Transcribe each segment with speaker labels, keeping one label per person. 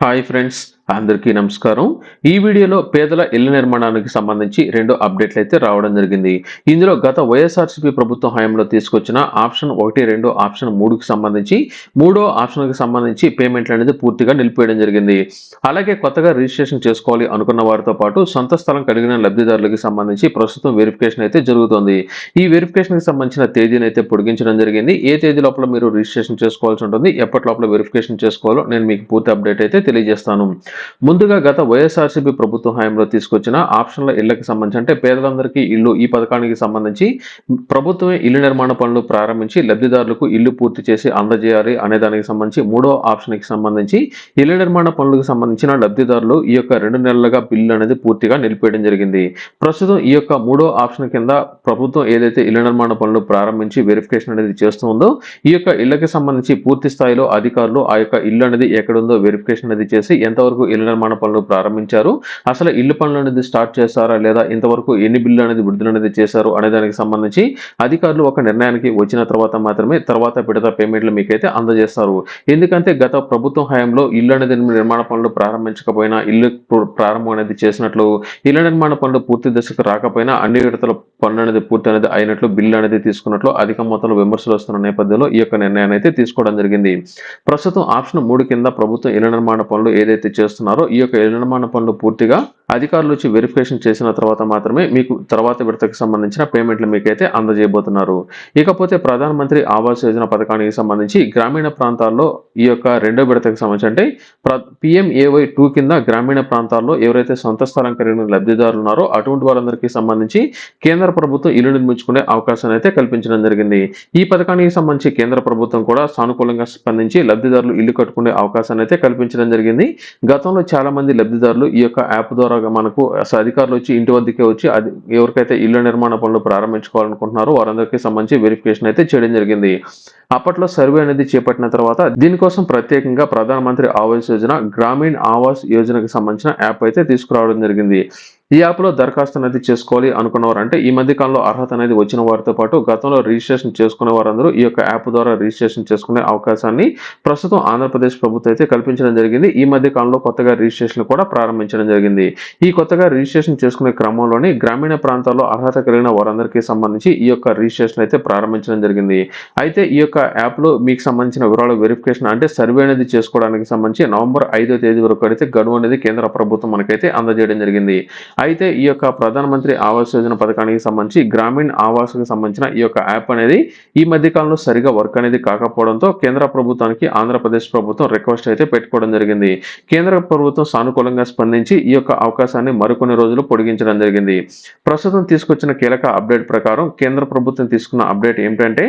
Speaker 1: Hi friends, అందరికీ నమస్కారం. ఈ వీడియోలో పేదల ఇళ్ల నిర్మాణానికి సంబంధించి 2 అప్డేట్లు అయితే రావడం జరిగింది. ఇందులో గత వైఎస్ఆర్సీపీ ప్రభుత్వం హయాంలో తీసుకొచ్చిన ఆప్షన్ 1, 2, ఆప్షన్ 3కి సంబంధించి మూడో ఆప్షన్‌కి సంబంధించి పేమెంట్లనేది పూర్తిగా నిలిపివేయడం జరిగింది. అలాగే కొత్తగా రిజిస్ట్రేషన్ చేసుకోవాలి అనుకున్న వారితో పాటు సొంత స్థలం కలిగిన లబ్ధిదారులకి సంబంధించి ప్రస్తుతం వెరిఫికేషన్ అయితే జరుగుతోంది. ఈ వెరిఫికేషన్‌కి సంబంధించిన తేదీనైతే పొడిగించడం జరిగింది. ఏ తేదీ లోపల మీరు రిజిస్ట్రేషన్ చేసుకోవాల్సి ఉంటుంది, ఎప్పటి లోపల వెరిఫికేషన్ చేసుకోవాలో నేను మీకు పూర్తి అప్డేట్ అయితే తెలియజేస్తాను. ముందుగా గత వైఎస్ఆర్సీపీ ప్రభుత్వం హయాంలో తీసుకొచ్చిన ఆప్షన్ల ఇళ్లకు సంబంధించి అంటే పేదలందరికీ ఇల్లు ఈ పథకానికి సంబంధించి ప్రభుత్వమే ఇల్లు నిర్మాణ పనులు ప్రారంభించి లబ్ధిదారులకు ఇల్లు పూర్తి చేసి అందజేయాలి అనే దానికి సంబంధించి మూడో ఆప్షన్కి సంబంధించి ఇల్లు నిర్మాణ పనులకు సంబంధించిన లబ్ధిదారులు ఈ యొక్క 2 నెలలుగా బిల్లు అనేది పూర్తిగా నిలిపేయడం జరిగింది. ప్రస్తుతం ఈ యొక్క మూడో ఆప్షన్ కింద ప్రభుత్వం ఏదైతే ఇల్లు నిర్మాణ పనులు ప్రారంభించి వెరిఫికేషన్ అనేది చేస్తుందో ఈ యొక్క ఇళ్లకి సంబంధించి పూర్తి స్థాయిలో అధికారులు ఆ యొక్క ఇల్లు అనేది ఎక్కడుందో వెరిఫికేషన్ అనేది చేసి ఎంతవరకు ఇళ్ల నిర్మాణ పనులు ప్రారంభించారు, అసలు ఇల్లు పనులు అనేది స్టార్ట్ చేస్తారా లేదా, ఇంతవరకు ఎన్ని బిల్లు అనేది విడుదల అనేది చేశారు అనే దానికి సంబంధించి అధికారులు ఒక నిర్ణయానికి వచ్చిన తర్వాత మాత్రమే తర్వాత విడత పేమెంట్లు మీకైతే అందజేస్తారు. ఎందుకంటే గత ప్రభుత్వం హయాంలో ఇల్లు అనేది నిర్మాణ పనులు ప్రారంభించకపోయినా, ఇల్లు ప్రారంభం అనేది చేసినట్లు, ఇళ్ల నిర్మాణ పనులు పూర్తి దశకు రాకపోయినా అన్ని విడతల పనులు అనేది పూర్తి అనేది అయినట్లు బిల్లు అనేది తీసుకున్నట్లు అధిక మొత్తంలో విమర్శలు వస్తున్న నేపథ్యంలో ఈ యొక్క నిర్ణయాన్ని అయితే తీసుకోవడం జరిగింది. ప్రస్తుతం ఆప్షన్ 3 కింద ప్రభుత్వం ఇళ్ల నిర్మాణ పనులు ఏదైతే చేస్తున్నారో ఈ యొక్క ఇళ్ల నిర్మాణ పనులు పూర్తిగా అధికారులు వచ్చి వెరిఫికేషన్ చేసిన తర్వాత మాత్రమే మీకు తర్వాత విడతకు సంబంధించిన పేమెంట్లు మీకైతే అందజేయబోతున్నారు. ఇకపోతే ప్రధానమంత్రి ఆవాస్ యోజన పథకానికి సంబంధించి గ్రామీణ ప్రాంతాల్లో ఈ యొక్క రెండో విడతకు సంబంధించి అంటే PMAY 2 కింద గ్రామీణ ప్రాంతాల్లో ఎవరైతే సొంత స్థలం కలిగిన లబ్ధిదారులు ఉన్నారో అటువంటి వారందరికీ సంబంధించి కేంద్ర ప్రభుత్వం ఇల్లు నిర్మించుకునే అవకాశాన్ని అయితే కల్పించడం జరిగింది. ఈ పథకానికి సంబంధించి కేంద్ర ప్రభుత్వం కూడా సానుకూలంగా స్పందించి లబ్ధిదారులు ఇల్లు కట్టుకునే అవకాశాన్ని అయితే కల్పించడం జరిగింది. గతంలో చాలా మంది లబ్ధిదారులు ఈ యొక్క యాప్ ద్వారా మనకు అధికారులు వచ్చి ఇంటి వద్దకే వచ్చి ఎవరికైతే ఇళ్ల నిర్మాణ పనులు ప్రారంభించుకోవాలనుకుంటున్నారో వారందరికీ సంబంధించి వెరిఫికేషన్ అయితే చేయడం జరిగింది. అప్పట్లో సర్వే అనేది చేపట్టిన తర్వాత దీనికోసం ప్రత్యేకంగా ప్రధానమంత్రి ఆవాస్ యోజన గ్రామీణ ఆవాస్ యోజనకు సంబంధించిన యాప్ అయితే తీసుకురావడం జరిగింది. ఈ యాప్లో దరఖాస్తు అనేది చేసుకోవాలి అనుకున్నవారు అంటే ఈ మధ్య కాలంలో అర్హత అనేది వచ్చిన వారితో పాటు గతంలో రిజిస్ట్రేషన్ చేసుకునే వారందరూ ఈ యొక్క యాప్ ద్వారా రిజిస్ట్రేషన్ చేసుకునే అవకాశాన్ని ప్రస్తుతం ఆంధ్రప్రదేశ్ ప్రభుత్వం అయితే కల్పించడం జరిగింది. ఈ మధ్య కాలంలో కొత్తగా రిజిస్ట్రేషన్ కూడా ప్రారంభించడం జరిగింది. ఈ కొత్తగా రిజిస్ట్రేషన్ చేసుకునే క్రమంలోని గ్రామీణ ప్రాంతాల్లో అర్హత కలిగిన వారందరికీ సంబంధించి ఈ యొక్క రిజిస్ట్రేషన్ అయితే ప్రారంభించడం జరిగింది. అయితే ఈ యొక్క యాప్లో మీకు సంబంధించిన వివరాలు వెరిఫికేషన్ అంటే సర్వే అనేది చేసుకోవడానికి సంబంధించి నవంబర్ 5వ తేదీ వరకు అయితే గడువు అనేది కేంద్ర ప్రభుత్వం మనకైతే అందజేయడం జరిగింది. అయితే ఈ యొక్క ప్రధానమంత్రి ఆవాస్ యోజన పథకానికి సంబంధించి గ్రామీణ ఆవాస్కి సంబంధించిన ఈ యొక్క యాప్ అనేది ఈ మధ్య కాలంలో సరిగా వర్క్ అనేది కాకపోవడంతో కేంద్ర ప్రభుత్వానికి ఆంధ్రప్రదేశ్ ప్రభుత్వం రిక్వెస్ట్ అయితే పెట్టుకోవడం జరిగింది. కేంద్ర ప్రభుత్వం సానుకూలంగా స్పందించి ఈ యొక్క అవకాశాన్ని మరికొన్ని రోజులు పొడిగించడం జరిగింది. ప్రస్తుతం తీసుకొచ్చిన కీలక అప్డేట్ ప్రకారం కేంద్ర ప్రభుత్వం తీసుకున్న అప్డేట్ ఏమిటంటే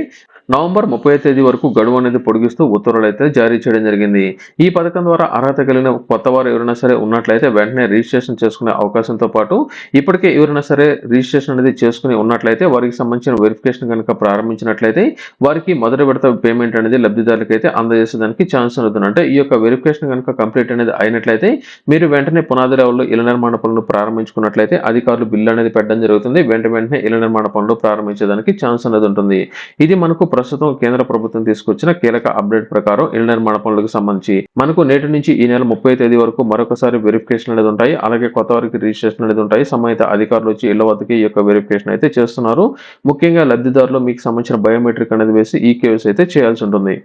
Speaker 1: నవంబర్ 30వ తేదీ వరకు గడువు అనేది పొడిగిస్తూ ఉత్తర్వులు అయితే జారీ చేయడం జరిగింది. ఈ పథకం ద్వారా అర్హత కలిగిన కొత్త వారు ఎవరైనా సరే ఉన్నట్లయితే వెంటనే రిజిస్ట్రేషన్ చేసుకునే అవకాశంతో పాటు ఇప్పటికే ఎవరైనా సరే రిజిస్ట్రేషన్ అనేది చేసుకుని ఉన్నట్లయితే వారికి సంబంధించిన వెరిఫికేషన్ కనుక ప్రారంభించినట్లయితే వారికి మొదటి విడత పేమెంట్ అనేది లబ్ధిదారులకు అయితే అందజేసేదానికి ఛాన్స్ ఉంటుంది. అంటే ఈ యొక్క వెరిఫికేషన్ కనుక కంప్లీట్ అనేది అయినట్లయితే మీరు వెంటనే పునాది లెవెల్లో ఇళ్ల నిర్మాణ పనులు ప్రారంభించుకున్నట్లయితే అధికారులు బిల్లు అనేది పెట్టడం జరుగుతుంది. వెంటనే ఇళ్ల నిర్మాణ పనులు ప్రారంభించేదానికి ఛాన్స్ అనేది ఉంటుంది. ఇది మనకు ప్రస్తుతం కేంద్ర ప్రభుత్వం తీసుకొచ్చిన కీలక అప్డేట్ ప్రకారం ఇళ్ల నిర్మాణ పనులకు సంబంధించి మనకు నేటి నుంచి ఈ నెల 30వ తేదీ వరకు మరొకసారి వెరిఫికేషన్ అనేది ఉంటాయి. అలాగే కొత్త వారికి రిజిస్ట్రేషన్ అనేది ఉంటాయి. సంబంధిత అధికారులు వచ్చి ఇళ్ల వద్దకి ఈ యొక్క వెరిఫికేషన్ అయితే చేస్తున్నారు. ముఖ్యంగా లబ్ధిదారులు మీకు సంబంధించిన బయోమెట్రిక్ అనేది వేసి ఈ కేవైసీ అయితే చేయాల్సి ఉంటుంది.